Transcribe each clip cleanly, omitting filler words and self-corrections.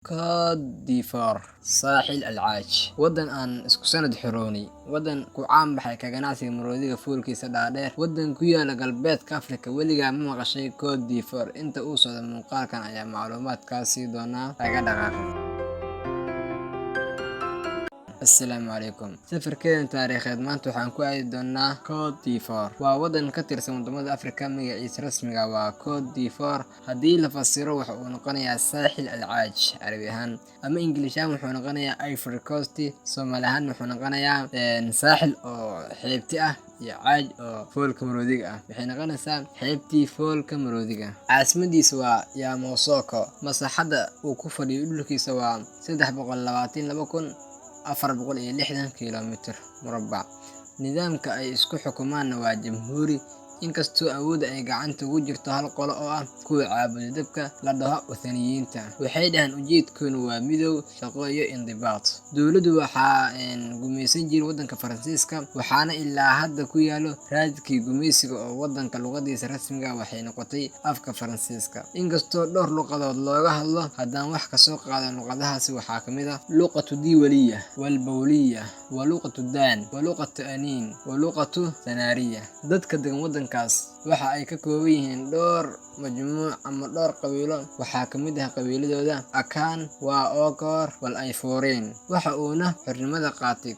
Cote d'Ivoire saaxil alcaaj waddan aan isku sanad xiroonay waddan ku caan baxay ka ganacsiga maroodiga fuulkiisa dhaadheer waddan ku yaala galbeedka Afrika weligaa ma maqashay Cote d'Ivoire inta uu socdo muuqaalkan ayaa macluumaadkaasi doonaa laga dhaqaaqay. Assalaamu calaykum. Safarkeena taariikheed maanta waxaan ku aadi doonaa Cote d'Ivoire. Waa waddan ka tirsan wadamada Afrika magaciisa rasmiga waa Cote d'Ivoire. Haddii la fasiro waxa uu noqonayaa saaxil alcaaj Carabi ahaan ama English ahaan wuxuu noqonayaa Ivory Coast. Soomaali ahaan wuxuu noqonayaa saaxil oo xeebti ah iyo caaj oo foolka maroodiga ah. Waxay noqonaysaa xeebtii foolka maroodiga. Caasimadiisa waa Yamoussoukro. Masaaxadda uu ku fadhiyo dhulkiisa waa 322,460 kiiloomitir murabbac. Nidaamka ay isku xukumaanna waa jamhuuri, inkastoo awoodda ay gacanta ugu jirto hal qolo oo ah kuwa caabuda dabka la dhaho Wathaniyiinta. Waxay dhahaan ujeedkoodu waa midow, shaqo iyo indibaad. Dowladdu waxaa gumaysan jiray waddanka Faransiiska, waxaana ilaa hadda ku yaalo raadkii gumaysiga oo waddanka luqadiisa rasmiga waxay noqotay afka Faransiiska. Inkastoo dhowr luqadood looga hadlo, haddaan wax ka soo qaado luqadahaasi waxaa ka mid ah luqatu diiwaliya, walbawliya, wa luqatu daan, wa luqatu aniin, wa luqatu sanaariya. Dadka degan waddankaas waxa ay ka kooban yihiin dhowr majmuuc ama dhowr qabiilo. Waxaa ka mid ah qabiiladooda Akan, waa Okor, wal Ivorian. Waxa uuna xornimada qaatay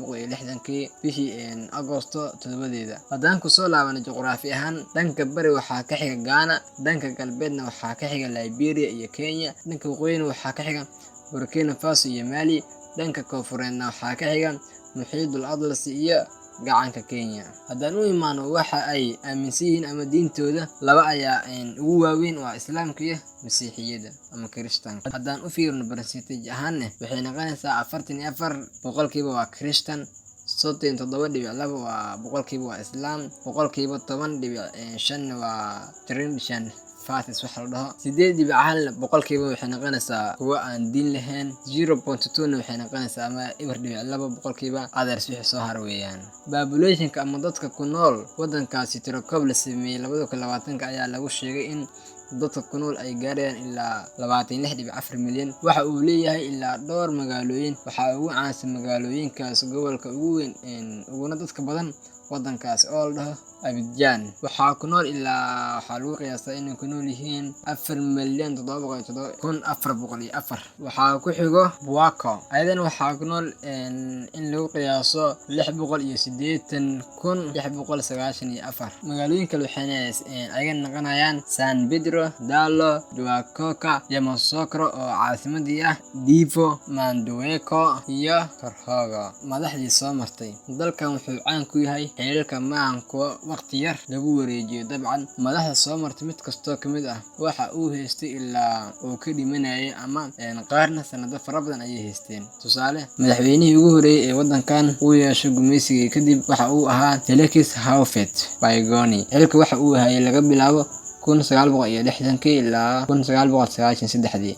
1960 bishii Agoosto 7. Haddaan ku soo laabano juqraafi ahaan, dhanka bari waxaa ka xiga Ghana, dhanka galbeedna waxaa ka xiga Liberia iyo Kenya, dhanka waqooyina waxaa ka xiga Burkina Faso iyo Mali, dhanka koonfureedna waxaa ka xiga Muxiidul Atlas iyo gacanka Kenya. Haddaan u imaano waxa ay aaminsan yihiin ama diintooda, laba ayaa ugu waaweyn waa Islaamka iyo Masiixiyadda ama Kirishtaanka. Haddaan u fiirino percentage ahaan waxay noqonaysaa 44% waa Kirishtaan, 37.2 waa boqolkiiba waa Islaam, boqolkiiba 10.5 waa tradition fatis waxa la dhaho, 8.1% waxay noqonaysaa kuwa aan diin lahayn, 0.2 waxay noqonaysaa ama 2.2% others wixii soo har weeyaan. Population-ka ama dadka ku nool waddankaasi tirakoob la sameeyay 2020 ayaa lagu sheegay in dadka ku nool ay gaarayaan ilaa 26.4 milyan. Waxa uu leeyahay ilaa dhowr magaalooyin. Waxaa ugu caansan magaalooyinkaas gobolka ugu weyn uguna dadka badan waddankaas oo la dhaho Abidjan. Waxaa ku nool ilaa waxaa lagu qiyaasaa inay ku nool yihiin 4,707,404. Waxaa ku xigo Bouaké, ayadana waxaa ku nool in lagu qiyaaso 680,694. Magaalooyin kale waxayna ayagana noqonayaan San Pedro, Dalo, Douakota, Yamoussoukro oo caasimadii ah, Divo, Mandueko iyo Korhogo. Madaxdii soo martay dalkan wuxuu caan ku yahay xeerarka maahan kuwa waqti yar lagu wareejiyo. Dabcan madaxda soo martay mid kastoo ka mid ah waxa uu haystay ilaa uu ka dhimanayay ama qaarna sanado fara badan ayay haysteen. Tusaale, madaxweynihii ugu horeeyay ee waddankan uu yeesho gumaysiga kadib waxa uu ahaa Félix Houphouët-Boigny. Xilka waxa uu hayay laga bilaabo 1960 ilaa 1993.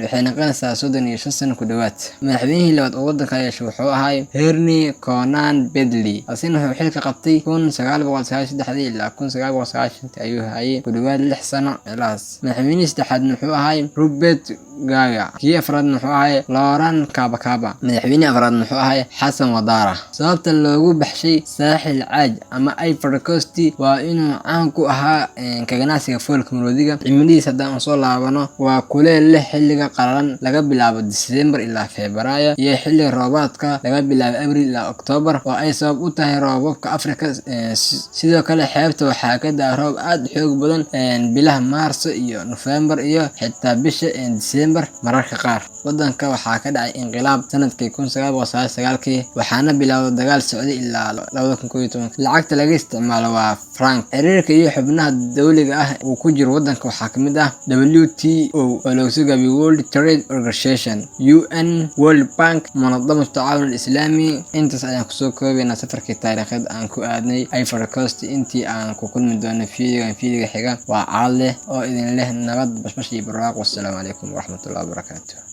Waxay noqonaysaa 35 sano ku dhawaad. Madaxweynihii labaad oo waddanka yeeshay wuxuu ahaa Henri Konan Bedlie. Asina wuxuu xilka qabtay 1993 ilaa 1990 ayuu hayay ku dhawaad 6 sano ilaas. Madaxweynihii saddexaad wuxuu ahaa Robert Gaga. Kii afraad wuxuu ahaa Laurent Kabaka. Madaxweynihii afraad wuxuu ahaa Hassan Ouattara. Sababta loogu baxshay saaxil caaj ama Ivory Coast waa inuu caan ku ahaa ka ganacsiga foolka maroodiga. Cimiladiisa haddaan soo laabano waa kuleel leh xilliga qalalan laga bilaabo December ilaa Febraayo iyo xilli roobaadka laga bilaabo Abriil ilaa October oo ay sabab u tahay roobabka Afrika. Sidoo kale xeebta waxaa ka daa roob aad u xoog badan bilaha Maarso iyo November iyo xitaa bisha December mararka qaar. Waddanka waxaa ka dhacay inqilaab sanadkii 1999 waxaana bilaawday dagaal socday ilaa 2011. Lacagta laga isticmaalo waa franc. Xiriirka iyo xubnaha dawliga ah uu ku jiro waddanka waxaa ka mid ah WTO oo loo soo gaabiyo World Trade Organization, UN, World Bank, Munadamada Tacaawun Islaami. Intaas ayaan kusoo koobaynaa safarkii taariikheed aan ku aadnay Ivory Coast. Intii aan ku kulmi doono fiidiga xiga waa Caale oo idin leh nabad, bashbash iyo barwaaqo. Wassalaamu calaykum waraxmatullaahi wabarakaatuh.